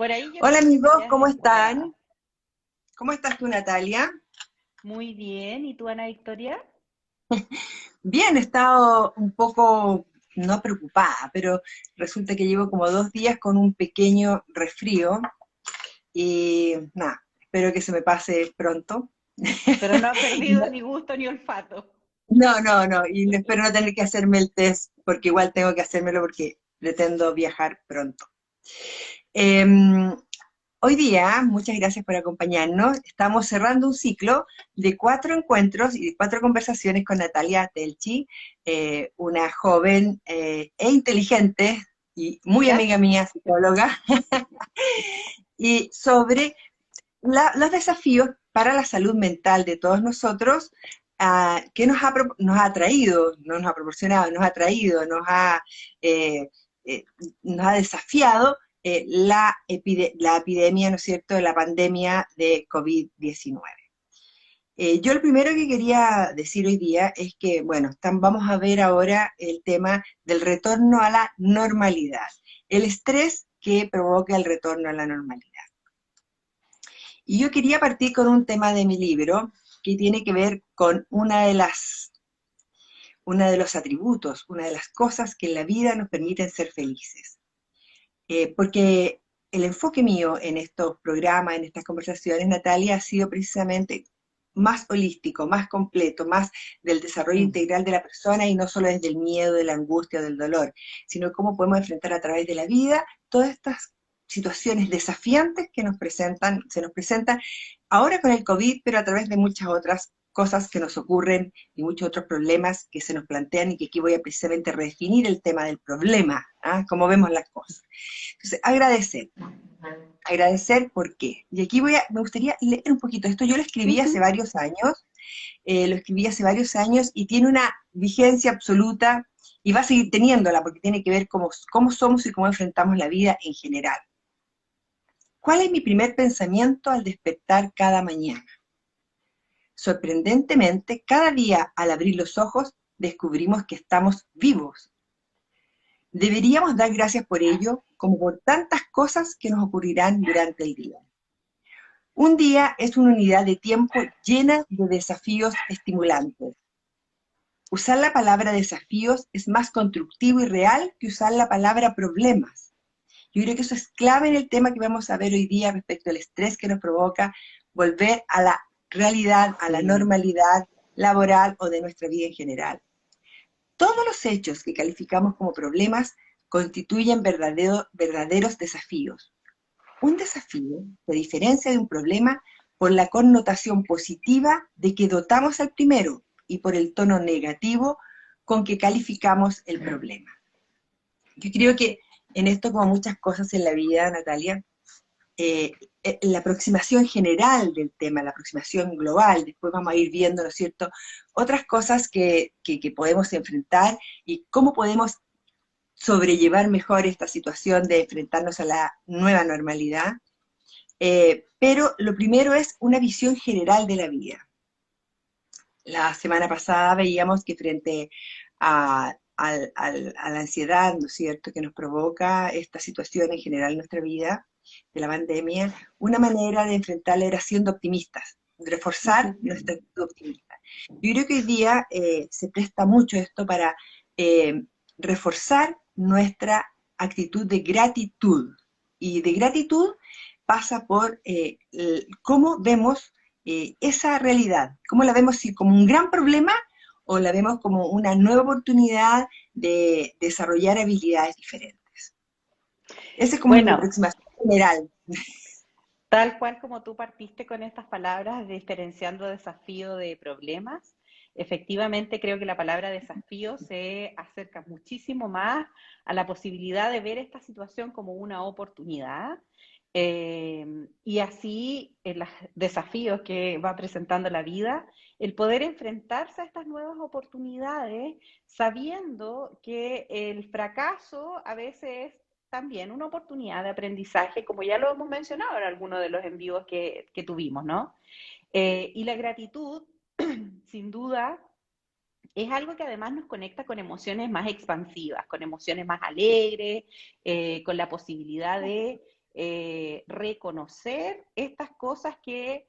Por ahí yo Hola creo que me amigos, habías ¿cómo esperado. están? ¿Cómo estás tú, Natalia? Muy bien. ¿Y tú, Ana Victoria? Bien, he estado un poco, no preocupada, pero resulta que llevo como 2 días con un pequeño resfrío y nada, espero que se me pase pronto. Pero no has perdido ni gusto ni olfato. No, no, no, y espero no tener que hacerme el test porque igual tengo que hacérmelo porque pretendo viajar pronto. Em, Hoy día, muchas gracias por acompañarnos. Estamos cerrando un ciclo de 4 encuentros y de 4 conversaciones con Natalia Telchi, una joven e inteligente y muy amiga ¿Ya? mía, psicóloga, y sobre los desafíos para la salud mental de todos nosotros, que nos ha traído, no nos ha proporcionado, nos ha traído, eh, nos ha desafiado la epidemia, ¿no es cierto?, de la pandemia de COVID-19. Yo lo primero que quería decir hoy día es que, bueno, vamos a ver ahora el tema del retorno a la normalidad, el estrés que provoca el retorno a la normalidad. Y yo quería partir con un tema de mi libro que tiene que ver con una de los atributos, una de las cosas que en la vida nos permiten ser felices. Porque el enfoque mío en estos programas, en estas conversaciones, Natalia, ha sido precisamente más holístico, más completo, más del desarrollo Mm. integral de la persona y no solo desde el miedo, de la angustia o del dolor, sino cómo podemos enfrentar a través de la vida todas estas situaciones desafiantes que se nos presentan ahora con el COVID, pero a través de muchas otras cosas que nos ocurren y muchos otros problemas que se nos plantean y que aquí voy a precisamente redefinir el tema del problema, ¿ah? Cómo vemos las cosas. Entonces, agradecer por qué. Y aquí me gustaría leer un poquito esto. Yo Ujú. lo escribí hace varios años y tiene una vigencia absoluta y va a seguir teniéndola porque tiene que ver cómo somos y cómo enfrentamos la vida en general. ¿Cuál es mi primer pensamiento al despertar cada mañana? Sorprendentemente, cada día al abrir los ojos descubrimos que estamos vivos. Deberíamos dar gracias por ello, como por tantas cosas que nos ocurrirán durante el día. Un día es una unidad de tiempo llena de desafíos estimulantes. Usar la palabra desafíos es más constructivo y real que usar la palabra problemas. Yo creo que eso es clave en el tema que vamos a ver hoy día respecto al estrés que nos provoca volver a la realidad, a la Sí. normalidad laboral o de nuestra vida en general. Todos los hechos que calificamos como problemas constituyen verdaderos desafíos. Un desafío se diferencia de un problema por la connotación positiva de que dotamos al primero y por el tono negativo con que calificamos el problema. Yo creo que en esto, como muchas cosas en la vida, Natalia, la aproximación general del tema, la aproximación global, después vamos a ir viendo, ¿no es cierto?, otras cosas que podemos enfrentar y cómo podemos sobrellevar mejor esta situación de enfrentarnos a la nueva normalidad. Pero lo primero es una visión general de la vida. La semana pasada veíamos que frente a la ansiedad, ¿no es cierto?, que nos provoca esta situación en general en nuestra vida, de la pandemia, una manera de enfrentarla era siendo optimistas, reforzar Ujú. nuestra actitud optimista. Yo creo que hoy día se presta mucho esto para eh, reforzar nuestra actitud de gratitud. Y de gratitud pasa por cómo vemos esa realidad, cómo la vemos, si como un gran problema o la vemos como una nueva oportunidad de desarrollar habilidades diferentes. Esa es como mi Bueno, aproximación general. tal cual como tú partiste con estas palabras, diferenciando desafío de problemas, efectivamente creo que la palabra desafío se acerca muchísimo más a la posibilidad de ver esta situación como una oportunidad. Y así en los desafíos que va presentando la vida, el poder enfrentarse a estas nuevas oportunidades sabiendo que el fracaso a veces también una oportunidad de aprendizaje, como ya lo hemos mencionado en algunos de los envíos que tuvimos, ¿no? Y la gratitud, sin duda, es algo que además nos conecta con emociones más expansivas, con emociones más alegres, con la posibilidad reconocer estas cosas que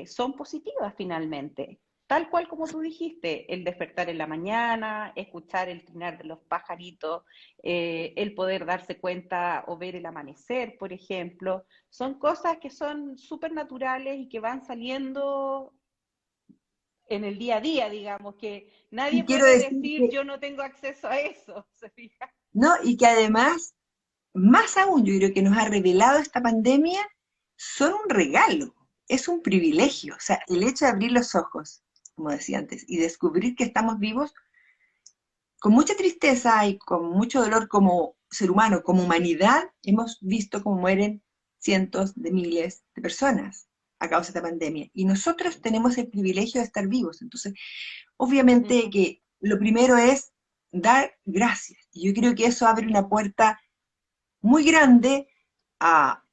son positivas finalmente. Tal cual como tú dijiste, el despertar en la mañana, escuchar el trinar de los pajaritos, el poder darse cuenta o ver el amanecer, por ejemplo, son cosas que son súper naturales y que van saliendo en el día a día, digamos, que nadie Y quiero puede decir decir que, yo no tengo acceso a eso, ¿se fija? no, y que además, más aún, yo creo que nos ha revelado esta pandemia, son un regalo, es un privilegio. O sea, el hecho de abrir los ojos, como decía antes, y descubrir que estamos vivos, con mucha tristeza y con mucho dolor como ser humano, como humanidad, hemos visto cómo mueren cientos de miles de personas a causa de esta pandemia. Y nosotros tenemos el privilegio de estar vivos. Entonces, obviamente Ujú. que lo primero es dar gracias. Y yo creo que eso abre una puerta muy grande a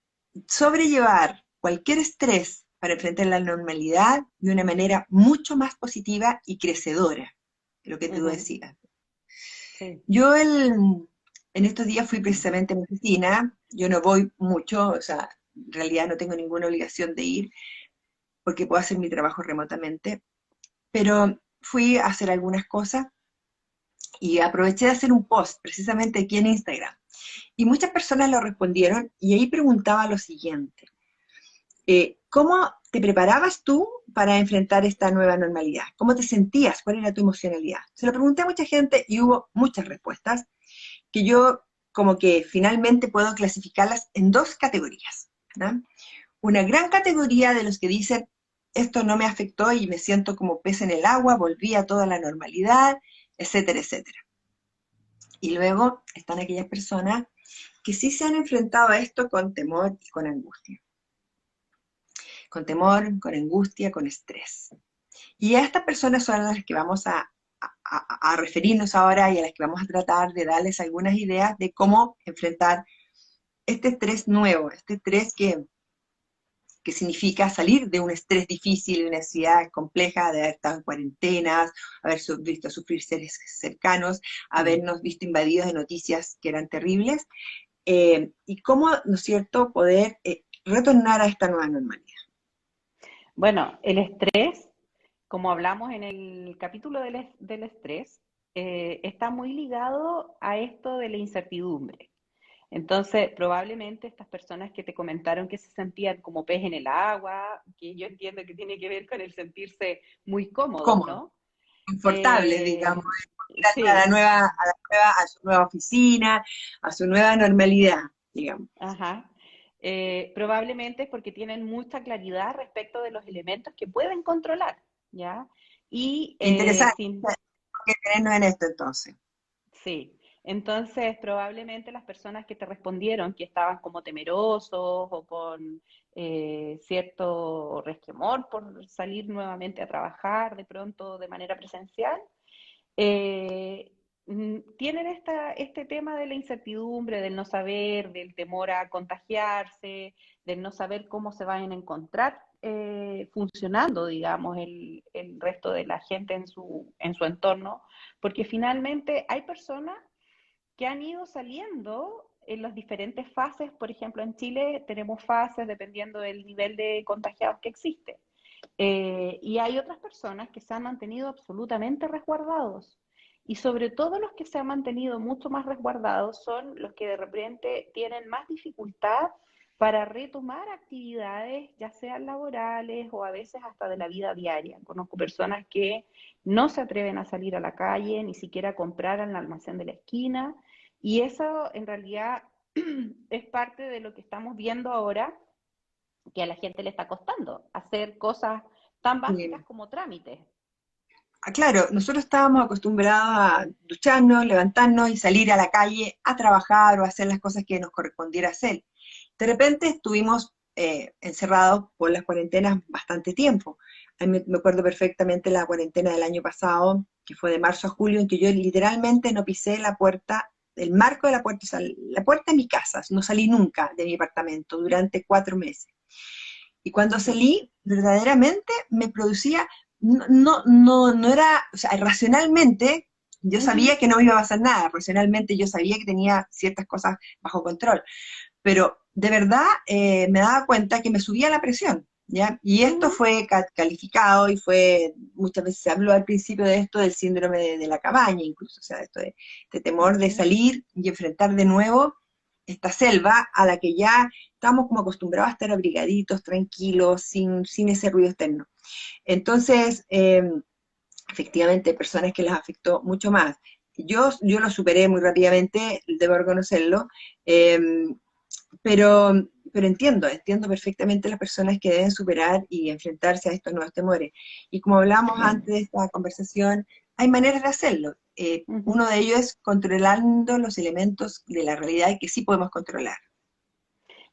sobrellevar cualquier estrés para enfrentar la normalidad de una manera mucho más positiva y crecedora, lo que tú Ujú. decías. Sí. Yo en estos días fui precisamente a mi oficina, yo no voy mucho, o sea, en realidad no tengo ninguna obligación de ir porque puedo hacer mi trabajo remotamente, pero fui a hacer algunas cosas y aproveché de hacer un post precisamente aquí en Instagram. Y muchas personas lo respondieron y ahí preguntaba lo siguiente, ¿cómo te preparabas tú para enfrentar esta nueva normalidad? ¿Cómo te sentías? ¿Cuál era tu emocionalidad? Se lo pregunté a mucha gente y hubo muchas respuestas que yo como que finalmente puedo clasificarlas en dos categorías, ¿no? Una gran categoría de los que dicen, esto no me afectó y me siento como pez en el agua, volví a toda la normalidad, etcétera, etcétera. Y luego están aquellas personas que sí se han enfrentado a esto con temor y con angustia. Con temor, con angustia, con estrés. Y a estas personas son a las que vamos a referirnos ahora y a las que vamos a tratar de darles algunas ideas de cómo enfrentar este estrés nuevo, este estrés que significa salir de un estrés difícil, de una ansiedad compleja, de haber estado en cuarentenas, haber visto sufrir seres cercanos, Mm. habernos visto invadidos de noticias que eran terribles, y cómo, ¿no es cierto?, poder retornar a esta nueva normalidad. Bueno, el estrés, como hablamos en el capítulo del estrés, está muy ligado a esto de la incertidumbre. Entonces, probablemente estas personas que te comentaron que se sentían como pez en el agua, que yo entiendo que tiene que ver con el sentirse muy cómodos, Cómodo, ¿no? confortable, digamos, Eh, a la sí, nueva, a su nueva oficina, a su nueva normalidad, digamos. ajá. Probablemente es porque tienen mucha claridad respecto de los elementos que pueden controlar, ¿ya? Y Interesante sin, que tenernos en esto entonces. sí, entonces probablemente las personas que te respondieron que estaban como temerosos o con cierto resquemor por salir nuevamente a trabajar de pronto de manera presencial, eh, tienen este tema de la incertidumbre, del no saber, del temor a contagiarse, del no saber cómo se van a encontrar funcionando, digamos, el resto de la gente en su entorno, porque finalmente hay personas que han ido saliendo en las diferentes fases. Por ejemplo, en Chile tenemos fases dependiendo del nivel de contagiados que existe. Y hay otras personas que se han mantenido absolutamente resguardados. Y sobre todo los que se han mantenido mucho más resguardados son los que de repente tienen más dificultad para retomar actividades, ya sean laborales o a veces hasta de la vida diaria. Conozco personas que no se atreven a salir a la calle, ni siquiera a comprar al almacén de la esquina, y eso en realidad es parte de lo que estamos viendo ahora, que a la gente le está costando hacer cosas tan básicas Sí. como trámites. Claro, nosotros estábamos acostumbrados a ducharnos, levantarnos y salir a la calle a trabajar o a hacer las cosas que nos correspondiera hacer. De repente estuvimos encerrados por las cuarentenas bastante tiempo. A mí me acuerdo perfectamente la cuarentena del año pasado, que fue de marzo a julio, en que yo literalmente no pisé la puerta, el marco de la puerta, o sea, la puerta de mi casa, no salí nunca de mi apartamento durante 4 meses. Y cuando salí, verdaderamente me producía, no era, o sea, racionalmente yo Uh -huh. sabía que no me iba a pasar nada, racionalmente yo sabía que tenía ciertas cosas bajo control, pero de verdad me daba cuenta que me subía la presión, ¿ya? Y esto Ujú. fue calificado y muchas veces se habló al principio de esto del síndrome de la cabaña, incluso, o sea, esto de este temor de Ujú. salir y enfrentar de nuevo esta selva a la que ya estamos como acostumbrados a estar abrigaditos, tranquilos, sin ese ruido externo. Entonces, efectivamente, hay personas que les afectó mucho más. Yo lo superé muy rápidamente, debo reconocerlo, eh, pero, pero entiendo perfectamente las personas que deben superar y enfrentarse a estos nuevos temores. Y como hablábamos antes de esta conversación, hay maneras de hacerlo. Ujú. Uno de ellos es controlando los elementos de la realidad que sí podemos controlar.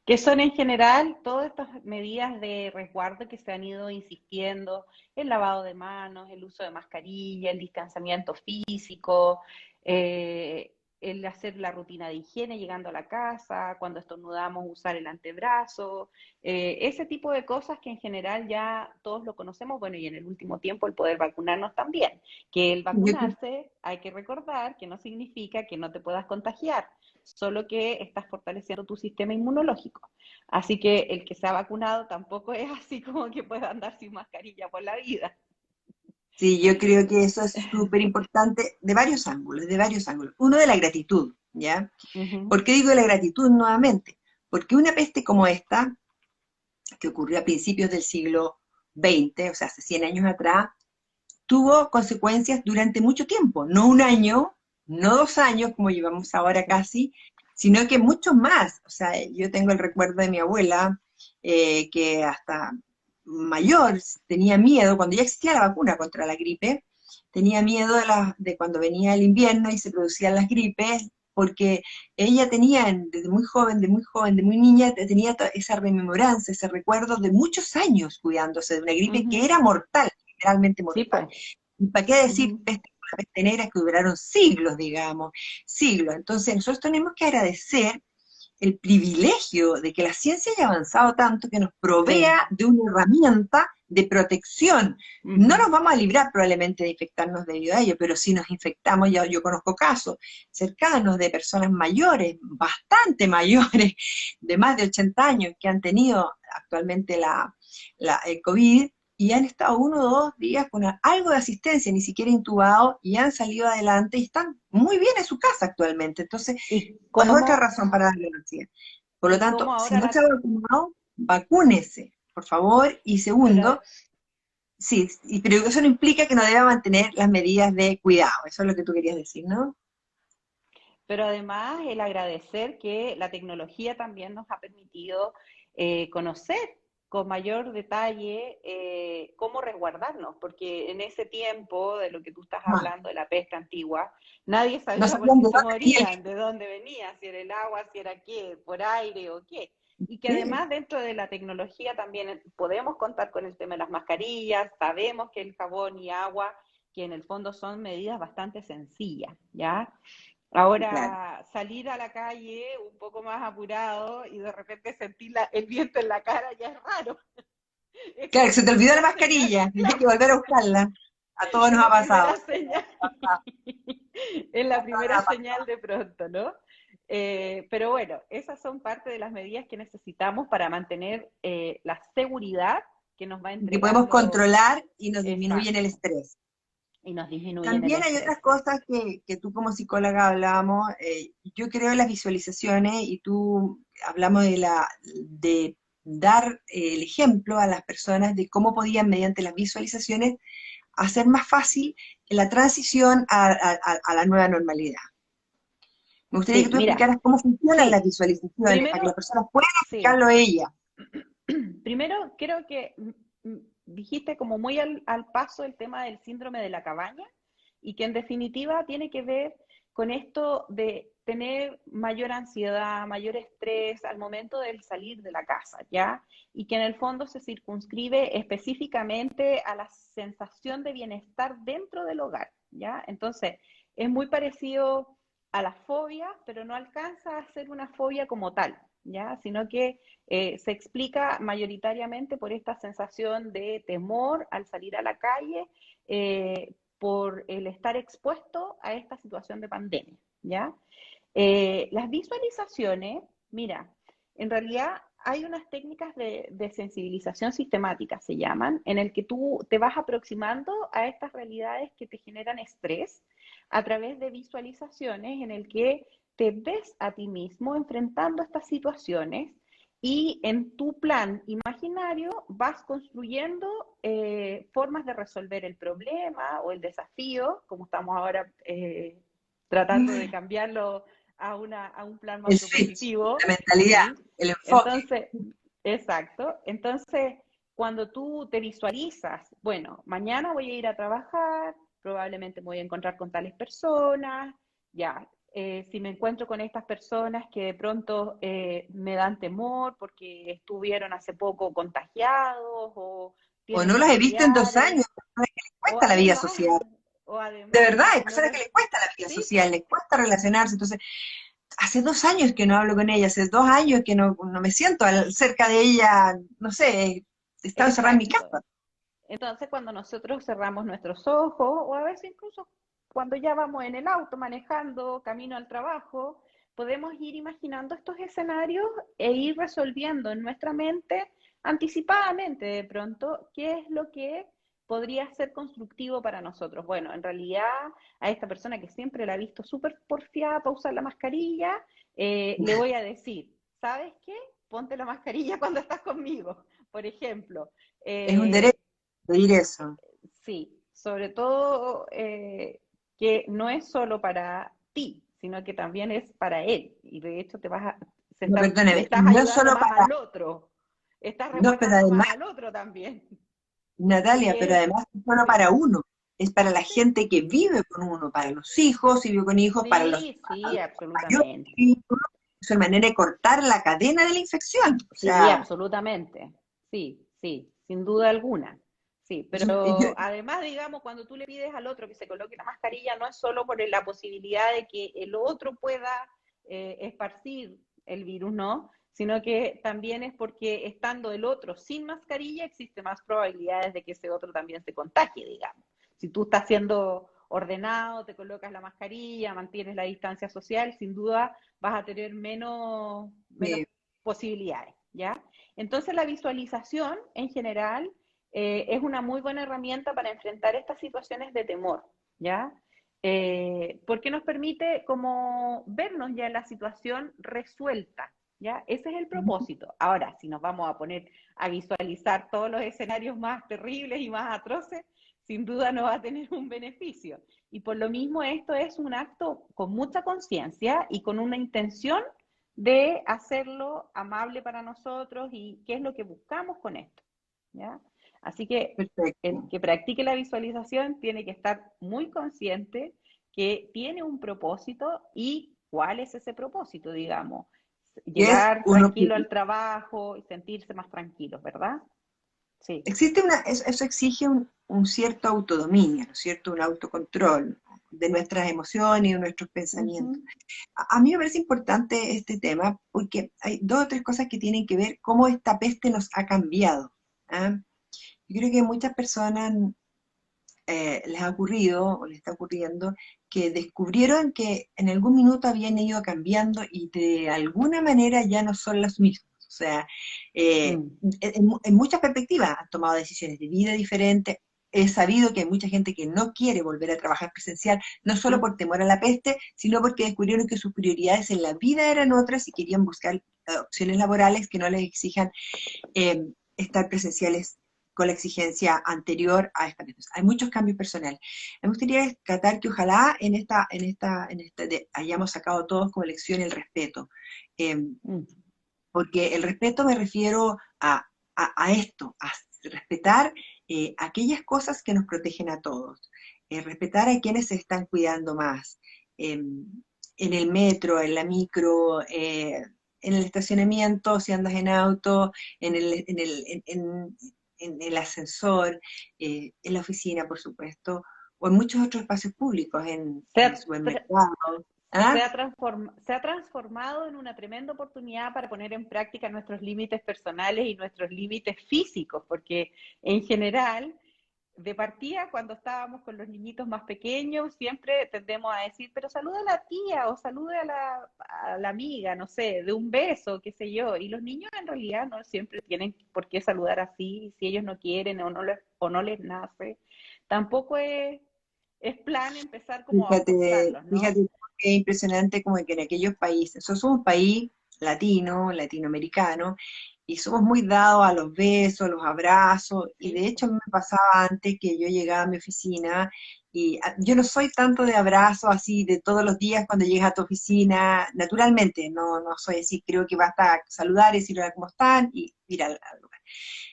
Que son en general todas estas medidas de resguardo que se han ido insistiendo, el lavado de manos, el uso de mascarilla, el distanciamiento físico, el hacer la rutina de higiene llegando a la casa, cuando estornudamos usar el antebrazo, ese tipo de cosas que en general ya todos lo conocemos, bueno, y en el último tiempo el poder vacunarnos también, que el Yo creo vacunarse hay que recordar que no significa que no te puedas contagiar, solo que estás fortaleciendo tu sistema inmunológico. Así que el que se ha vacunado tampoco es así como que pueda andar sin mascarilla por la vida. Sí, yo creo que eso es súper importante de varios ángulos, de varios ángulos. Uno de la gratitud, ¿ya? Ujú. ¿Por qué digo la gratitud nuevamente? Porque una peste como esta, que ocurrió a principios del siglo XX, o sea, hace 100 años atrás, tuvo consecuencias durante mucho tiempo, no un año, no 2 años como llevamos ahora casi, sino que mucho más. O sea, yo tengo el recuerdo de mi abuela, que hasta mayor tenía miedo, cuando ya existía la vacuna contra la gripe, tenía miedo de cuando venía el invierno y se producían las gripes, porque ella tenía desde muy joven, de muy niña, tenía esa rememoranza, ese recuerdo de muchos años cuidándose de una gripe que Ujú. era mortal, literalmente Sí, mortal. pues. ¿Y para qué decir Ujú. peste negra que duraron siglos, digamos, siglos? Entonces nosotros tenemos que agradecer el privilegio de que la ciencia haya avanzado tanto que nos Sí. provea de una herramienta de protección. No Ujú. nos vamos a librar probablemente de infectarnos debido a ello, pero si nos infectamos, ya yo conozco casos cercanos de personas mayores, bastante mayores, de más de 80 años, que han tenido actualmente el COVID y han estado 1 o 2 días con algo de asistencia, ni siquiera intubados, y han salido adelante y están muy bien en su casa actualmente. Entonces, ¿Y es otra cómo, razón para darle ansiedad. Por lo y tanto, cómo si ahora no se ha la... vacunado, vacúnese, por favor. Y Pero, segundo, sí, pero eso no implica que no deba mantener las medidas de cuidado. Eso es lo que tú querías decir, ¿no? pero además el agradecer que la tecnología también nos ha permitido conocer con mayor detalle cómo resguardarnos, porque en ese tiempo de lo que tú estás Ah, hablando, de la peste antigua, nadie no sabía por sabían qué de se dónde venía morían, de dónde venía, si era el agua, si era qué, por aire o qué. Y que el... además dentro de la tecnología también podemos contar con el tema de las mascarillas, sabemos que el jabón y agua, que en el fondo son medidas bastante sencillas, ¿ya? Sí, claro. Ahora, salir a la calle un poco más apurado y de repente sentir el viento en la cara ya es raro. Es Claro, que como se la te olvidó la primera señal, mascarilla y hay claro, que volver a buscarla. A todos es nos ha la pasado. primera señal, es la primera señal de pronto, ¿no? Pero bueno, esas son parte de las medidas que necesitamos para mantener la seguridad que nos va Que podemos entregando controlar y nos disminuyen el exacto estrés. y nos disminuyen el También hay estrés. otras cosas que tú como psicóloga hablábamos, yo creo en las visualizaciones y tú hablamos de dar el ejemplo a las personas de cómo podían mediante las visualizaciones hacer más fácil la transición a la nueva normalidad. Me gustaría que Sí, tú mira, explicaras cómo funcionan las sí, visualizaciones para que las primero, personas puedan sí. aplicarlo ellas. Primero, creo que dijiste como muy al paso el tema del síndrome de la cabaña y que en definitiva tiene que ver con esto de tener mayor ansiedad, mayor estrés al momento del salir de la casa, ¿ya? Y que en el fondo se circunscribe específicamente a la sensación de bienestar dentro del hogar, ¿ya? Entonces, es muy parecido a la fobia, pero no alcanza a ser una fobia como tal, ¿ya? Sino que se explica mayoritariamente por esta sensación de temor al salir a la calle, por el estar expuesto a esta situación de pandemia, ¿ya? Las visualizaciones, mira, en realidad hay unas técnicas de sensibilización sistemática, se llaman, en el que tú te vas aproximando a estas realidades que te generan estrés a través de visualizaciones en el que te ves a ti mismo enfrentando estas situaciones y en tu plan imaginario vas construyendo formas de resolver el problema o el desafío, como estamos ahora tratando de cambiarlo a un plan más El switch, propositivo, la mentalidad, ¿sí? el enfoque. Entonces, exacto. Entonces, cuando tú te visualizas, bueno, mañana voy a ir a trabajar, probablemente me voy a encontrar con tales personas, ya, si me encuentro con estas personas que de pronto me dan temor porque estuvieron hace poco contagiados o O tienen no las he visto en 2 años, familiares, personas que les o cuesta la vida además, social. o De además verdad, hay no personas que les cuesta la vida sí, social, les cuesta relacionarse. Entonces, hace 2 años que no hablo con ella, hace 2 años que no me siento cerca de ella, no sé, he estado encerrada en mi exacto. casa. Entonces, cuando nosotros cerramos nuestros ojos, o a veces incluso cuando ya vamos en el auto manejando, camino al trabajo, podemos ir imaginando estos escenarios e ir resolviendo en nuestra mente, anticipadamente de pronto, qué es lo que podría ser constructivo para nosotros. Bueno, en realidad a esta persona que siempre la he visto súper porfiada para usar la mascarilla, le voy a decir, ¿sabes qué? Ponte la mascarilla cuando estás conmigo, por ejemplo. Es un derecho Eh, pedir eso. Sí, sobre todo que no es solo para ti, sino que también es para él. Y de hecho No, le perdóneme, estás no es ayudando solo más para, al otro, estás no, pero resguardando además, más al otro también. Natalia, pero Porque es, además no es solo sí, para uno, es para la sí, gente que vive con uno, para los hijos, si vive con hijos, sí, para sí, los mayores. absolutamente. Es una manera de cortar la cadena de la infección. O Sí, sea, absolutamente. Sí, sí, sin duda alguna. Sí, yo, pero además, digamos, cuando tú le pides al otro que se coloque la mascarilla, no es solo por la posibilidad de que el otro pueda esparcir el virus, no, sino que también es porque estando el otro sin mascarilla, existe más probabilidades de que ese otro también se contagie, digamos. Si tú estás siendo ordenado, te colocas la mascarilla, mantienes la distancia social, sin duda vas a tener menos eh, posibilidades, ¿ya? Entonces la visualización en general es una muy buena herramienta para enfrentar estas situaciones de temor, ¿ya? Porque nos permite como vernos ya en la situación resuelta, ¿ya? Ese es el propósito. Ahora, si nos vamos a poner a visualizar todos los escenarios más terribles y más atroces, sin duda no va a tener un beneficio. Y por lo mismo esto es un acto con mucha conciencia y con una intención de hacerlo amable para nosotros y qué es lo que buscamos con esto, ¿ya? Así que el perfecto. que practique la visualización tiene que estar muy consciente que tiene un propósito y cuál es ese propósito, digamos. Y es Llegar un tranquilo objetivo. al trabajo y sentirse más tranquilos, ¿verdad? Sí. Eso exige un cierto autodominio, ¿no es cierto? Un autocontrol de nuestras emociones y de nuestros Uh pensamientos. -huh. A mí me parece importante este tema porque hay 2 o 3 cosas que tienen que ver cómo esta peste nos ha cambiado. ¿Ah? Yo creo que a muchas personas les ha ocurrido o les está ocurriendo que descubrieron que en algún minuto habían ido cambiando y de alguna manera ya no son los mismos. O sea, Mm. en muchas perspectivas han tomado decisiones de vida diferentes. He sabido que hay mucha gente que no quiere volver a trabajar presencial, no solo por temor a la peste, sino porque descubrieron que sus prioridades en la vida eran otras y querían buscar opciones laborales que no les exijan estar presenciales con la exigencia anterior a esta vez. Hay muchos cambios personales. Me gustaría rescatar que ojalá hayamos sacado todos como lección el respeto. Eh, Mm. Porque el respeto me refiero a esto, a respetar aquellas cosas que nos protegen a todos, respetar a quienes se están cuidando más, en el metro, en la micro, en el estacionamiento, si andas en auto, en el ascensor, en la oficina, por supuesto, o en muchos otros espacios públicos, Se en el ha, supermercado. ¿Ah? se ha transformado en una tremenda oportunidad para poner en práctica nuestros límites personales y nuestros límites físicos, porque en general de partida, cuando estábamos con los niñitos más pequeños, siempre tendemos a decir, pero saluda a la tía o saluda a la amiga, no sé, de un beso, qué sé yo. Y los niños en realidad no siempre tienen por qué saludar así, si ellos no quieren o no les nace. Tampoco es plan empezar como a Fíjate, forzarlos, ¿no? fíjate qué impresionante como que en aquellos países, somos un país latino, latinoamericano, y somos muy dados a los besos, a los abrazos, y Sí, de pues. hecho a mí me pasaba antes que yo llegaba a mi oficina, y yo no soy tanto de abrazos así de todos los días cuando llegas a tu oficina, naturalmente, no soy así, creo que basta saludar y decir hola, ¿cómo están? Y ir al lugar.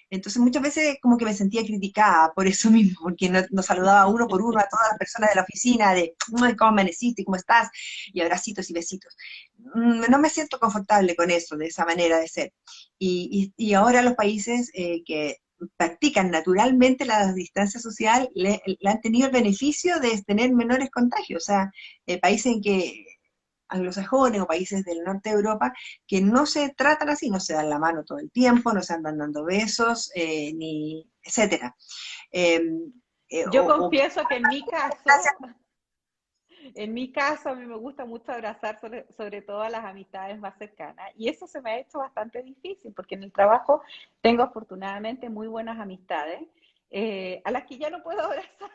Entonces muchas veces como que me sentía criticada por eso mismo, porque no saludaba uno por uno a todas las personas de la oficina, de "Ay, ¿cómo amaneciste? ¿Cómo estás?" Y abracitos y besitos. No me siento confortable con eso, de esa manera de ser. Y ahora los países que practican naturalmente la distancia social le han tenido el beneficio de tener menores contagios. O sea, países en que anglosajones o países del norte de Europa que no se tratan así, no se dan la mano todo el tiempo, no se andan dando besos, ni etcétera. Eh, Yo o que confieso que en mi caso, a mí me gusta mucho abrazar sobre todo a las amistades más cercanas y eso se me ha hecho bastante difícil porque en el trabajo tengo afortunadamente muy buenas amistades a las que ya no puedo abrazar.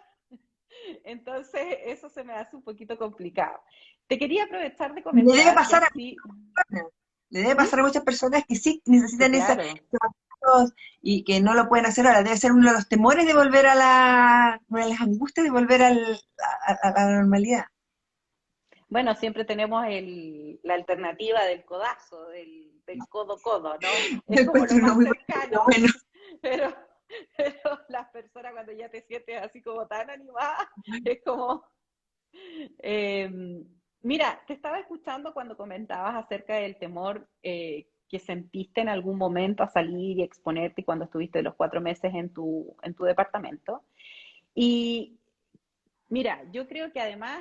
Entonces eso se me hace un poquito complicado. Te quería aprovechar de le debe comentar que pasar a así, personas, le debe ¿Mm? pasar a muchas personas que sí Sí, necesitan claro. esos y que no lo pueden hacer ahora. Debe ser uno de los temores de volver una de las angustias de volver a la normalidad. Bueno, siempre tenemos la alternativa del codazo, del codo-codo, ¿no? Me Es como lo encuentro uno más muy bueno, pero cercano, bueno. pero, pero las personas cuando ya te sientes así como tan animada, es como... eh, mira, te estaba escuchando cuando comentabas acerca del temor que sentiste en algún momento a salir y exponerte cuando estuviste los 4 meses en tu departamento. Y mira, yo creo que además,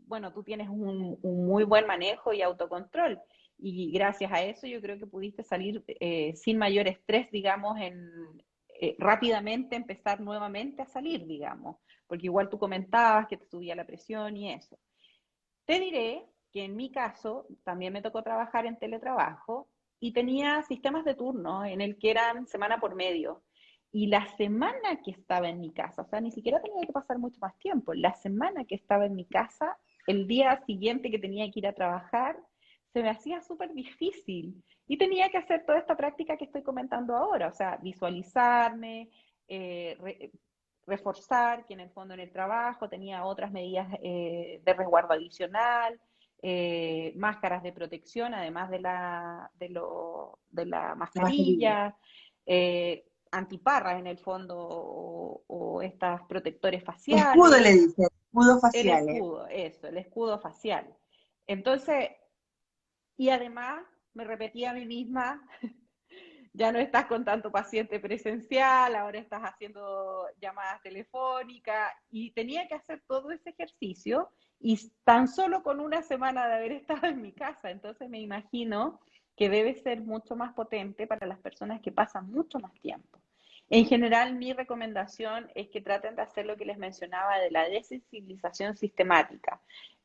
bueno, tú tienes un muy buen manejo y autocontrol y gracias a eso yo creo que pudiste salir sin mayor estrés, digamos, rápidamente empezar nuevamente a salir, digamos, porque igual tú comentabas que te subía la presión y eso. Te diré que en mi caso también me tocó trabajar en teletrabajo y tenía sistemas de turno en el que eran semana por medio. Y la semana que estaba en mi casa, o sea, ni siquiera tenía que pasar mucho más tiempo, la semana que estaba en mi casa, el día siguiente que tenía que ir a trabajar, se me hacía súper difícil. Y tenía que hacer toda esta práctica que estoy comentando ahora, o sea, visualizarme, eh, reforzar, que en el fondo en el trabajo tenía otras medidas de resguardo adicional, máscaras de protección, además de la La mascarilla. mascarilla, antiparras en el fondo o estas protectores Escudo le faciales, dicen, escudo el facial, ¿eh? escudo, eso, el escudo facial. Entonces, y además me repetía a mí misma, ya no estás con tanto paciente presencial, ahora estás haciendo llamadas telefónicas y tenía que hacer todo ese ejercicio y tan solo con una semana de haber estado en mi casa, entonces me imagino que debe ser mucho más potente para las personas que pasan mucho más tiempo. En general, mi recomendación es que traten de hacer lo que les mencionaba de la desensibilización sistemática.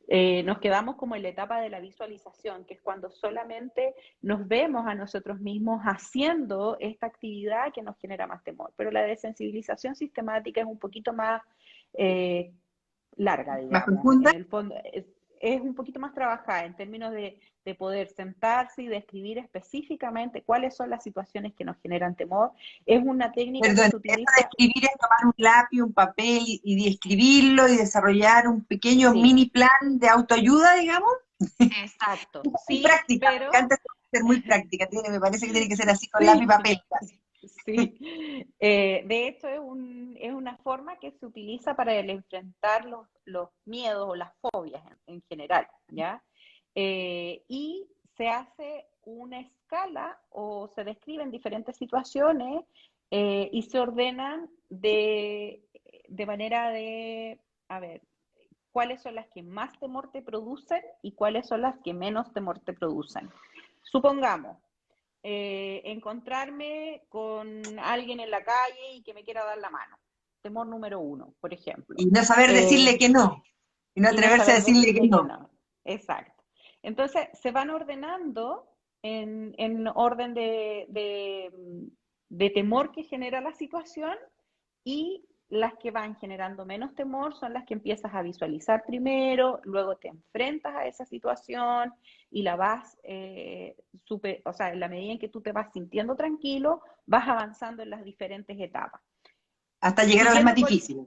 Nos quedamos como en la etapa de la visualización, que es cuando solamente nos vemos a nosotros mismos haciendo esta actividad que nos genera más temor. Pero la desensibilización sistemática es un poquito más eh, larga, Más digamos. profunda. En el fondo es un poquito más trabajada en términos de poder sentarse y describir específicamente cuáles son las situaciones que nos generan temor. Es una técnica que Perdón, se eso de utiliza, escribir es tomar un lápiz, un papel y de escribirlo y desarrollar un pequeño sí, mini plan de autoayuda, digamos. exacto, Muy sí, práctica, me pero encanta ser muy práctica, me parece que tiene que ser así con lápiz y sí, papel casi. sí, de hecho es una forma que se utiliza para el enfrentar los miedos o las fobias en general, ¿ya? Y se hace una escala o se describen diferentes situaciones y se ordenan de manera de, a ver, cuáles son las que más temor te producen y cuáles son las que menos temor te producen. Supongamos, encontrarme con alguien en la calle y que me quiera dar la mano. temor número uno, por Y ejemplo. no saber Eh, decirle que no, y no y no atreverse a saber decirle que decirle que no. no. Exacto. Entonces, se van ordenando en orden de temor que genera la situación, y las que van generando menos temor son las que empiezas a visualizar primero, luego te enfrentas a esa situación y la vas, o sea, en la medida en que tú te vas sintiendo tranquilo, vas avanzando en las diferentes etapas. Hasta llegar a las más Siguiendo con, difíciles.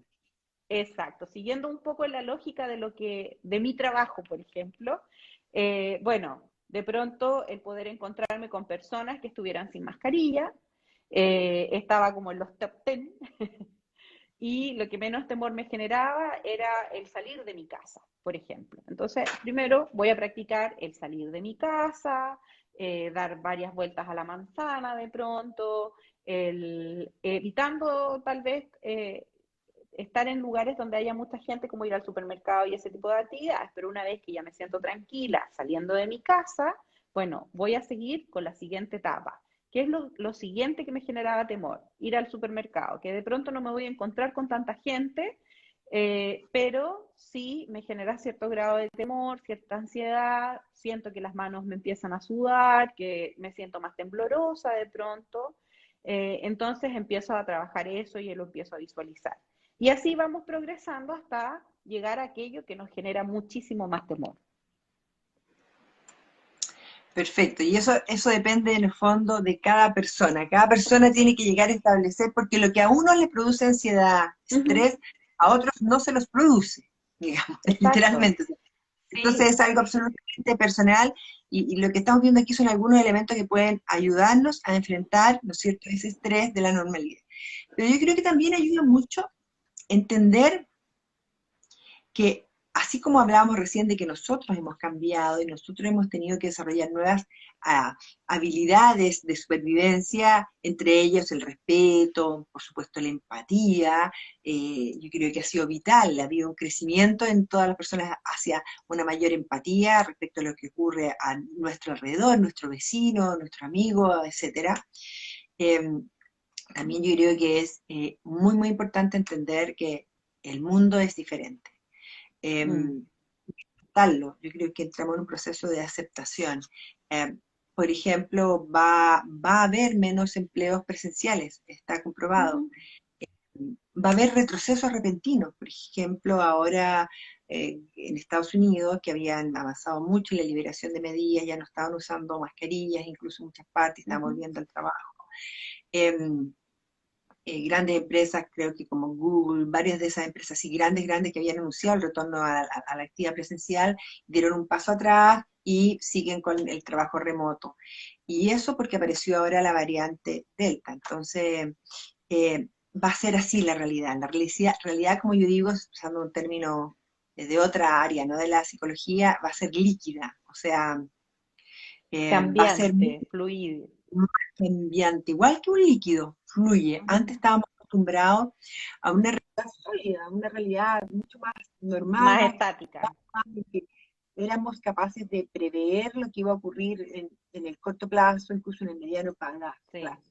exacto, siguiendo un poco la lógica de mi trabajo, por ejemplo, bueno, de pronto el poder encontrarme con personas que estuvieran sin mascarilla, estaba como en los top 10, y lo que menos temor me generaba era el salir de mi casa, por ejemplo. Entonces, primero voy a practicar el salir de mi casa, dar varias vueltas a la manzana de pronto, evitando tal vez estar en lugares donde haya mucha gente, como ir al supermercado y ese tipo de actividades, pero una vez que ya me siento tranquila saliendo de mi casa, bueno, voy a seguir con la siguiente etapa. ¿Qué es lo siguiente que me generaba temor? Ir al supermercado, que de pronto no me voy a encontrar con tanta gente, pero sí me genera cierto grado de temor, cierta ansiedad, siento que las manos me empiezan a sudar, que me siento más temblorosa de pronto, entonces empiezo a trabajar eso y lo empiezo a visualizar. Y así vamos progresando hasta llegar a aquello que nos genera muchísimo más temor. Perfecto, y eso depende en el fondo de cada persona. Cada persona tiene que llegar a establecer, porque lo que a uno le produce ansiedad, Ujú. estrés, a otros no se los produce, digamos, Exacto. literalmente. Entonces Sí, es algo absolutamente personal, y lo que estamos viendo aquí son algunos elementos que pueden ayudarnos a enfrentar, ¿no es cierto?, ese estrés de la normalidad. Pero yo creo que también ayuda mucho entender que, así como hablábamos recién de que nosotros hemos cambiado y nosotros hemos tenido que desarrollar nuevas habilidades de supervivencia, entre ellos el respeto, por supuesto la empatía, yo creo que ha sido vital, ha habido un crecimiento en todas las personas hacia una mayor empatía respecto a lo que ocurre a nuestro alrededor, nuestro vecino, nuestro amigo, etcétera. Eh, También yo creo que es muy, muy importante entender que el mundo es diferente. mm, eh, Yo creo que entramos en un proceso de aceptación. Eh, por ejemplo, va a haber menos empleos presenciales, está comprobado. ujú, Va a haber retrocesos repentinos. Por ejemplo, ahora en Estados Unidos, que habían avanzado mucho en la liberación de medidas, ya no estaban usando mascarillas, incluso en muchas partes estaban ujú, volviendo al trabajo. Em, Grandes empresas, creo que como Google, varias de esas empresas así grandes, grandes que habían anunciado el retorno a la actividad presencial, dieron un paso atrás y siguen con el trabajo remoto. Y eso porque apareció ahora la variante Delta. Entonces, va a ser así la realidad. La realidad, como yo digo, usando un término de otra área, no de la psicología, va a ser líquida. O sea, va a ser cambiante, fluido. más cambiante, igual que un líquido, fluye. Ujú. Antes estábamos acostumbrados a una realidad sólida, a una realidad mucho más Más normal, estática. en que éramos capaces de prever lo que iba a ocurrir en el corto plazo, incluso en el mediano Sí. plazo.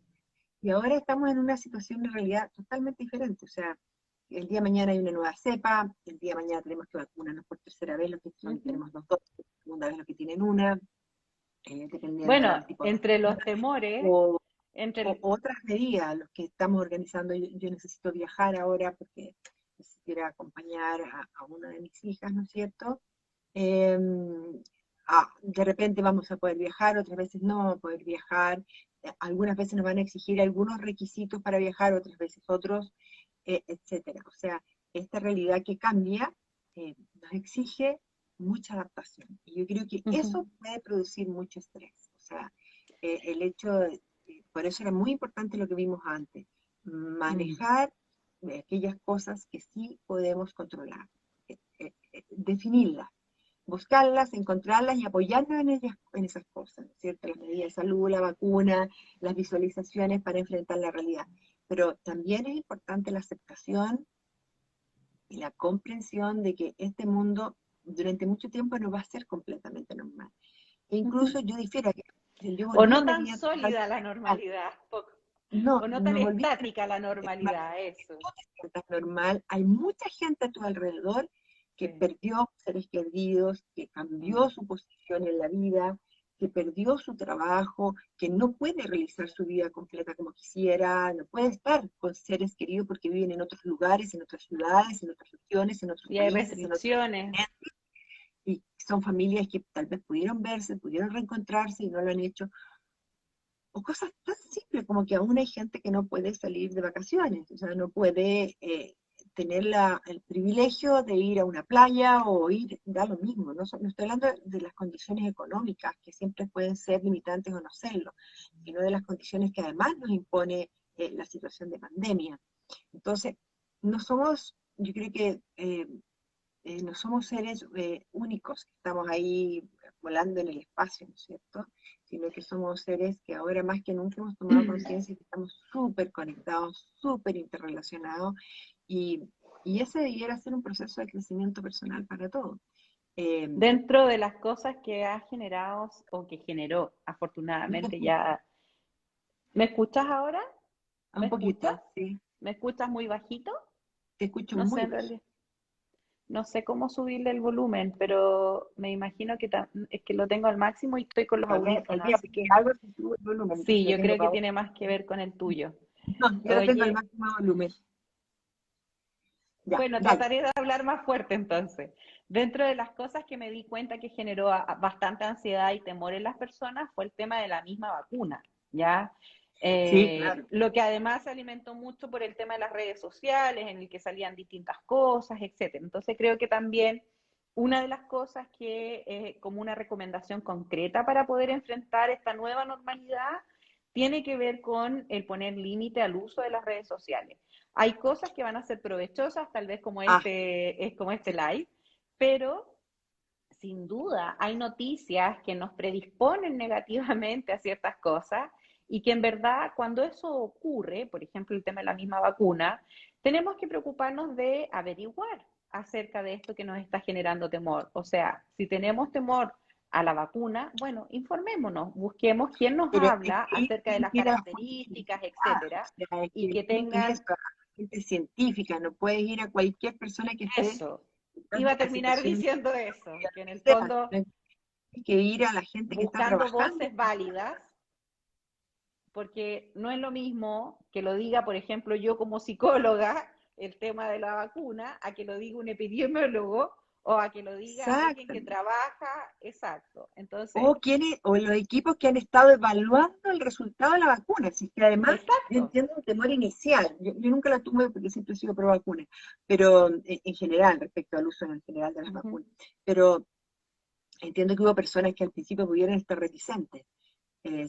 Y ahora estamos en una situación de realidad totalmente diferente. O sea, el día de mañana hay una nueva cepa, el día de mañana tenemos que vacunarnos por tercera vez, los que son, Ujú. tenemos dos dosis, segunda vez los que tienen una, dependiendo Bueno, del tipo de entre vacuna. los temores, O entre otras medidas, los que estamos organizando. Yo necesito viajar ahora porque necesito ir a acompañar a una de mis hijas, ¿no es cierto? Eh, de repente vamos a poder viajar, otras veces no vamos a poder viajar. Algunas veces nos van a exigir algunos requisitos para viajar, otras veces otros, etcétera. O sea, esta realidad que cambia nos exige mucha adaptación. Y yo creo que ujú, eso puede producir mucho estrés. O sea, el hecho de, por eso era muy importante lo que vimos antes, mm, manejar aquellas cosas que sí podemos controlar, definirlas, buscarlas, encontrarlas y apoyarnos en ellas, en esas cosas, ¿cierto? Las medidas de salud, la vacuna, las visualizaciones para enfrentar la realidad. Pero también es importante la aceptación y la comprensión de que este mundo durante mucho tiempo no va a ser completamente normal. E ujú. incluso yo difiero, yo O volví a no una tan vida totalmente sólida la normal. normalidad. No, o no tan nos volvimos estática la normalidad, eso. sientas normal. Hay mucha gente a tu alrededor que Sí. perdió seres queridos, que cambió Mm. su posición en la vida, que perdió su trabajo, que no puede realizar su vida completa como quisiera, no puede estar con seres queridos porque viven en otros lugares, en otras ciudades, en otras regiones, en otros Y hay países, en otros restricciones. continentes, y son familias que tal vez pudieron verse, pudieron reencontrarse y no lo han hecho, o cosas tan simples como que aún hay gente que no puede salir de vacaciones, o sea, no puede tener el privilegio de ir a una playa o ir, da lo mismo, no estoy hablando de las condiciones económicas, que siempre pueden ser limitantes o no serlo, sino de las condiciones que además nos impone la situación de pandemia. Entonces, no somos, yo creo que no somos seres únicos, que estamos ahí volando en el espacio, ¿no es cierto? Sino que somos seres que ahora más que nunca hemos tomado conciencia que estamos súper conectados, súper interrelacionados, y, y ese debiera ser un proceso de crecimiento personal para todos. Eh, Dentro de las cosas que ha generado o que generó, ¿No te afortunadamente escucho? ya. ¿Me escuchas ahora? ¿Me Un poquito, escuchas? sí, ¿Me escuchas muy bajito? te escucho No sé muy en bajito. realidad. No sé cómo subirle el volumen, pero me imagino que es que lo tengo al máximo y estoy con los Tal audífonos, vez así que algo se sube el volumen, entonces sí, lo yo tengo creo que para tiene más que ver con el tuyo. No, yo lo tengo al Oye, máximo volumen. Ya, bueno, dale. trataré de hablar más fuerte entonces. Dentro de las cosas que me di cuenta que generó bastante ansiedad y temor en las personas fue el tema de la misma vacuna, ¿ya? Sí, claro. Lo que además se alimentó mucho por el tema de las redes sociales, en el que salían distintas cosas, etcétera. Entonces creo que también una de las cosas que, como una recomendación concreta para poder enfrentar esta nueva normalidad, tiene que ver con el poner límite al uso de las redes sociales. Hay cosas que van a ser provechosas, tal vez como Ah, este sí. live, pero sin duda hay noticias que nos predisponen negativamente a ciertas cosas y que en verdad cuando eso ocurre, por ejemplo el tema de la misma vacuna, tenemos que preocuparnos de averiguar acerca de esto que nos está generando temor. O sea, si tenemos temor a la vacuna, bueno, informémonos, busquemos quién nos Pero es habla que acerca de tiene las que ir a fuentes características, científicas, etcétera, o sea, es que y el que punto es tengan eso, a gente científica, no puedes ir a cualquier persona que esté eso. Iba dando a la terminar situación diciendo eso, que en que el sea. fondo, Tienes que ir a la gente que está buscando trabajando. voces válidas, porque no es lo mismo que lo diga, por ejemplo, yo como psicóloga, el tema de la vacuna, a que lo diga un epidemiólogo o a que lo diga alguien que Exactamente. trabaja, exacto. Entonces, O los equipos que han estado evaluando el resultado de la vacuna. Así que además, yo exacto. entiendo un temor inicial. Yo nunca la tuve porque siempre he sido pro vacuna, pero en general, respecto al uso en general de las Uh -huh. vacunas. Pero entiendo que hubo personas que al principio pudieron estar reticentes.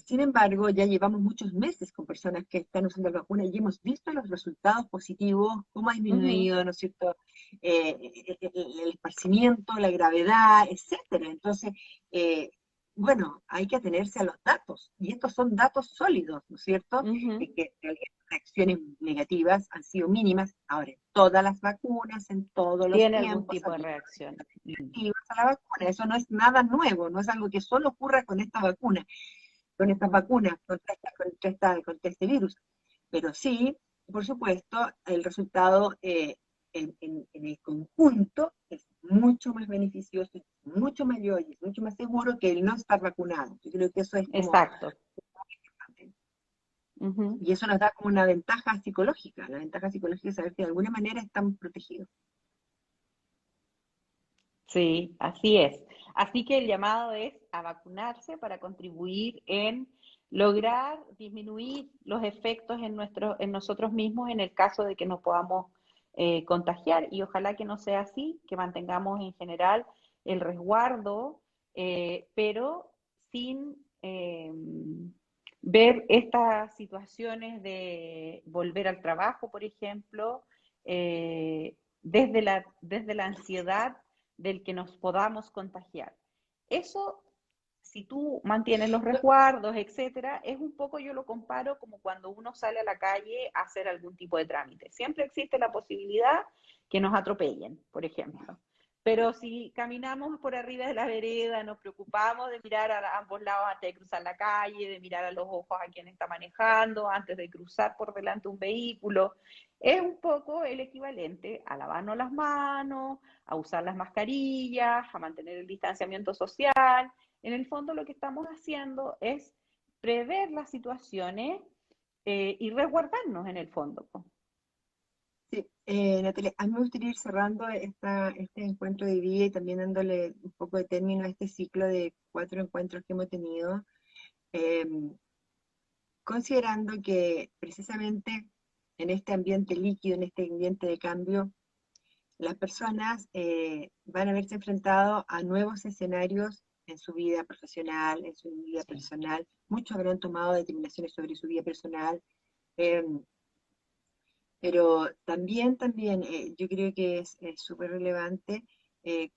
Sin embargo, ya llevamos muchos meses con personas que están usando la vacuna y hemos visto los resultados positivos, cómo ha Uh -huh. disminuido, ¿no es cierto?, el esparcimiento, la gravedad, etcétera. Entonces, eh, bueno, hay que atenerse a los datos, y estos son datos sólidos, ¿no es cierto?, Uh -huh. que las reacciones negativas han sido mínimas. Ahora, en todas las vacunas, en todos los Tiene algún tiempos, tipo de reacción. Mm. negativas a la vacuna. Eso no es nada nuevo, no es algo que solo ocurra con esta vacuna, con Uh estas -huh. vacunas, contra este virus. Pero sí, por supuesto, el resultado en el conjunto es mucho más beneficioso, es mucho mayor y es mucho más seguro que el no estar vacunado. Yo creo que eso es como, Exacto. Uh -huh. y eso nos da como una ventaja psicológica. La ventaja psicológica es saber que de alguna manera estamos protegidos. Sí, así es. Así que el llamado es a vacunarse para contribuir en lograr disminuir los efectos en nosotros mismos en el caso de que nos podamos contagiar. Y ojalá que no sea así, que mantengamos en general el resguardo, pero sin ver estas situaciones de volver al trabajo, por ejemplo, desde la ansiedad del que nos podamos contagiar. Eso, si tú mantienes los resguardos, etcétera, es un poco, yo lo comparo como cuando uno sale a la calle a hacer algún tipo de trámite. Siempre existe la posibilidad que nos atropellen, por ejemplo. Pero si caminamos por arriba de la vereda, nos preocupamos de mirar a ambos lados antes de cruzar la calle, de mirar a los ojos a quien está manejando, antes de cruzar por delante un vehículo, es un poco el equivalente a lavarnos las manos, a usar las mascarillas, a mantener el distanciamiento social. En el fondo lo que estamos haciendo es prever las situaciones y resguardarnos en el fondo. Sí, Natalia, a mí me gustaría ir cerrando este encuentro de vida y también dándole un poco de término a este ciclo de 4 encuentros que hemos tenido, eh, considerando que precisamente en este ambiente líquido, en este ambiente de cambio, las personas van a verse enfrentadas a nuevos escenarios en su vida profesional, en su vida Sí. personal. Muchos habrán tomado determinaciones sobre su vida personal, eh, pero también yo creo que es súper relevante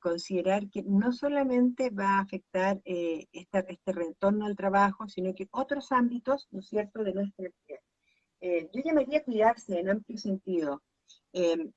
considerar que no solamente va a afectar este retorno al trabajo, sino que otros ámbitos, ¿no es cierto?, de nuestra vida. Yo llamaría cuidarse en amplio sentido. Eh,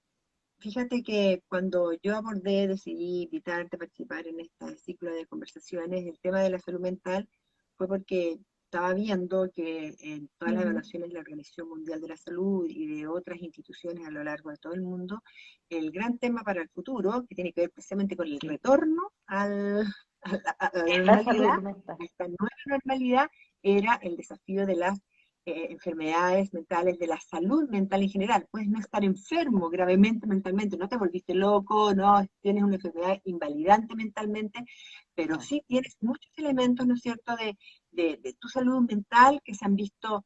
Fíjate que cuando yo decidí invitarte a participar en este ciclo de conversaciones, el tema de la salud mental fue porque estaba viendo que en todas las Ujú. evaluaciones de la Organización Mundial de la Salud y de otras instituciones a lo largo de todo el mundo, el gran tema para el futuro, que tiene que ver precisamente con el Sí. retorno a la La normalidad, salud mental. a esta nueva normalidad, era el desafío de las enfermedades mentales, de la salud mental en general. Puedes no estar enfermo gravemente mentalmente, no te volviste loco, no tienes una enfermedad invalidante mentalmente, pero No. sí tienes muchos elementos, ¿no es cierto?, de tu salud mental que se han visto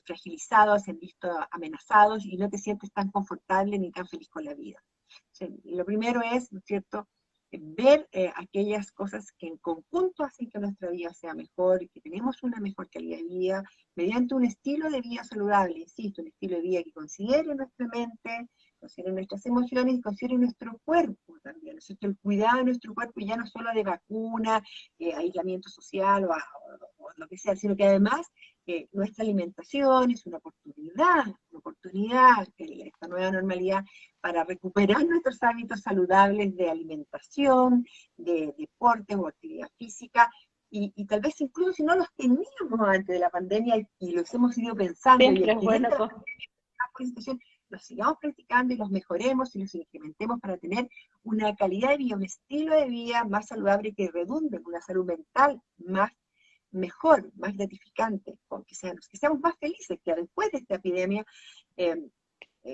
fragilizados, se han visto amenazados y no te sientes tan confortable ni tan feliz con la vida. O sea, lo primero es, ¿no es cierto?, ver aquellas cosas que en conjunto hacen que nuestra vida sea mejor y que tenemos una mejor calidad de vida mediante un estilo de vida saludable, insisto, un estilo de vida que considere nuestra mente, considere nuestras emociones y considere nuestro cuerpo también, ¿no es cierto? El cuidado de nuestro cuerpo ya no solo de vacuna, aislamiento social o lo que sea, sino que además nuestra alimentación es una oportunidad, esta nueva normalidad para recuperar nuestros hábitos saludables de alimentación, de deporte o actividad física, y tal vez incluso si no los teníamos antes de la pandemia y los hemos ido pensando y Siempre es adquiriendo bueno la situación, los sigamos practicando y los mejoremos y los incrementemos para tener una calidad de vida, un estilo de vida más saludable que redunde en una salud mental más mejor, más gratificante, que seamos más felices, que después de esta epidemia eh,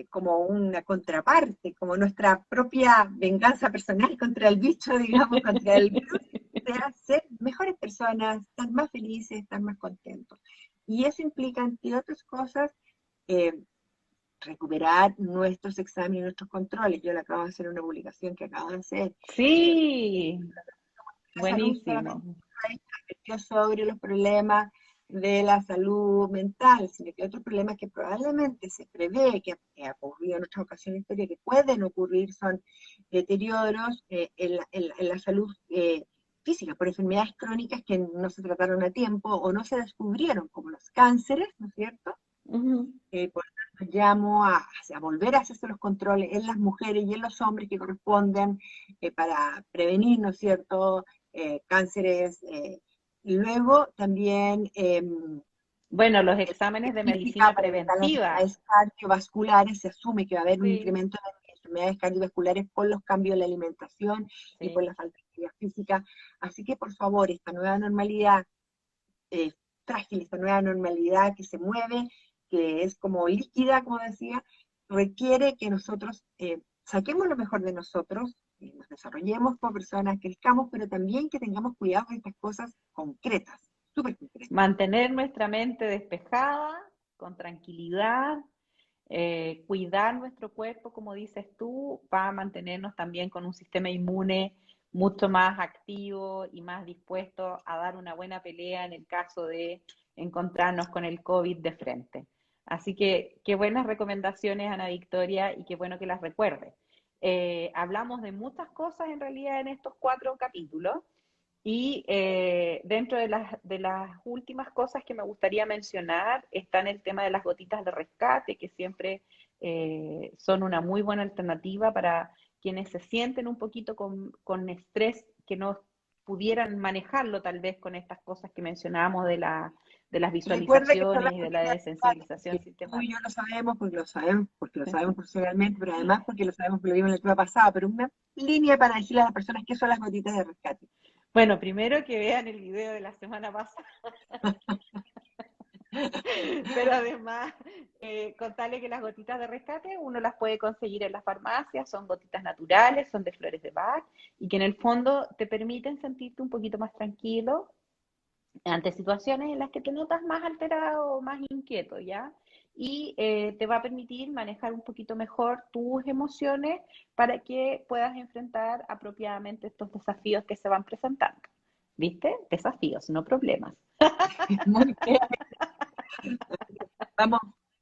como una contraparte, como nuestra propia venganza personal contra el bicho, digamos, contra el virus, sea ser mejores personas, estar más felices, estar más contentos. Y eso implica, entre otras cosas, eh, recuperar nuestros exámenes, nuestros controles. Yo le acabo de hacer una publicación que acabo de hacer. Eh, Sí, la salud solamente buenísimo. advirtió sobre los problemas de la salud mental, sino que otros problemas que probablemente se prevé que ha ocurrido en otras ocasiones historia que pueden ocurrir son deterioros en la salud física por enfermedades crónicas que no se trataron a tiempo o no se descubrieron, como los cánceres, ¿no es cierto? Ujú. Por lo tanto, llamo a volver a hacerse los controles en las mujeres y en los hombres que corresponden para prevenir, ¿no es cierto?, cánceres. Y luego también Bueno, los exámenes de específica medicina para evitar las preventiva. enfermedades cardiovasculares, se asume que va a haber un Sí, incremento de enfermedades cardiovasculares por los cambios en la alimentación y por sí. la falta de actividad física. Así que, por favor, esta nueva normalidad eh, frágil, esta nueva normalidad que se mueve, que es como líquida, como decía, requiere que nosotros saquemos lo mejor de nosotros, nos desarrollemos como personas, crezcamos, pero también que tengamos cuidado de estas cosas concretas, súper concretas. Mantener nuestra mente despejada, con tranquilidad, cuidar nuestro cuerpo, como dices tú, para mantenernos también con un sistema inmune mucho más activo y más dispuesto a dar una buena pelea en el caso de encontrarnos con el COVID de frente. Así que qué buenas recomendaciones, Ana Victoria, y qué bueno que las recuerdes. Hablamos de muchas cosas en realidad en estos 4 capítulos. Y dentro de las últimas cosas que me gustaría mencionar están el tema de las gotitas de rescate, que siempre son una muy buena alternativa para quienes se sienten un poquito con estrés, que no pudieran manejarlo tal vez con estas cosas que mencionábamos de las Recuerda que son las visualizaciones y de la gotitas de rescate, desensibilización porque tú y sistemática. yo lo sabemos, porque lo sabemos profesionalmente, pero además porque lo sabemos, porque lo vimos en la etapa pasada, pero una línea para decirle a las personas qué son las gotitas de rescate. Bueno, primero que vean el video de la semana pasada. Pero además, contarle que las gotitas de rescate uno las puede conseguir en las farmacias, son gotitas naturales, son de flores de Bach, y que en el fondo te permiten sentirte un poquito más tranquilo ante situaciones en las que te notas más alterado o más inquieto, ¿ya? Y te va a permitir manejar un poquito mejor tus emociones para que puedas enfrentar apropiadamente estos desafíos que se van presentando. ¿Viste? Desafíos, no problemas. Muy bien, vamos,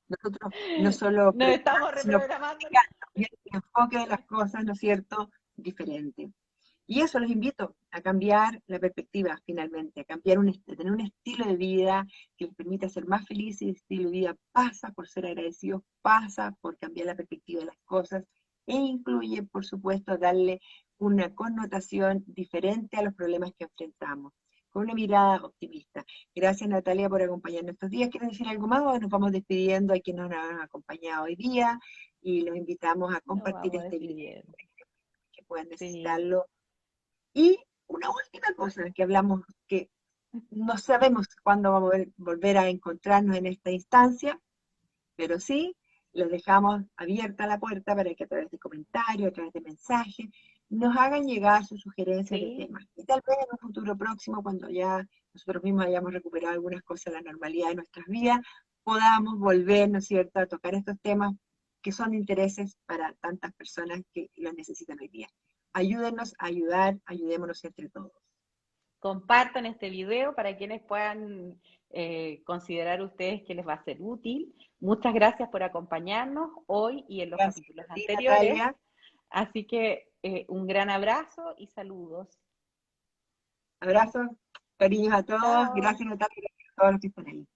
nosotros no solo Nos preparando, estamos sino reprogramando. practicando, viendo el enfoque de las cosas, ¿no es cierto?, diferente. Y eso los invito a cambiar la perspectiva finalmente, a cambiar tener un estilo de vida que les permita ser más felices. El estilo de vida pasa por ser agradecidos, pasa por cambiar la perspectiva de las cosas e incluye, por supuesto, darle una connotación diferente a los problemas que enfrentamos, con una mirada optimista. Gracias, Natalia, por acompañarnos estos días. ¿Quieres decir algo más o nos vamos despidiendo a quienes nos han acompañado hoy día? Y los invitamos a Nos compartir vamos este video, despidiendo. que puedan Sí. necesitarlo. Y una última cosa que hablamos, que no sabemos cuándo vamos a volver a encontrarnos en esta instancia, pero sí les dejamos abierta la puerta para que a través de comentarios, a través de mensajes, nos hagan llegar sus sugerencias de Sí, temas. Y tal vez en un futuro próximo, cuando ya nosotros mismos hayamos recuperado algunas cosas de la normalidad de nuestras vidas, podamos volver, ¿no es cierto?, a tocar estos temas que son de intereses para tantas personas que los necesitan hoy día. Ayúdenos a ayudar, ayudémonos entre todos. compartan este video para quienes puedan considerar ustedes que les va a ser útil. Muchas gracias por acompañarnos hoy y en los Gracias capítulos a ti, anteriores. Natalia. Así que un gran abrazo y saludos. Abrazos, cariños a todos. Chao. Gracias, Natalia, gracias a todos los que están ahí.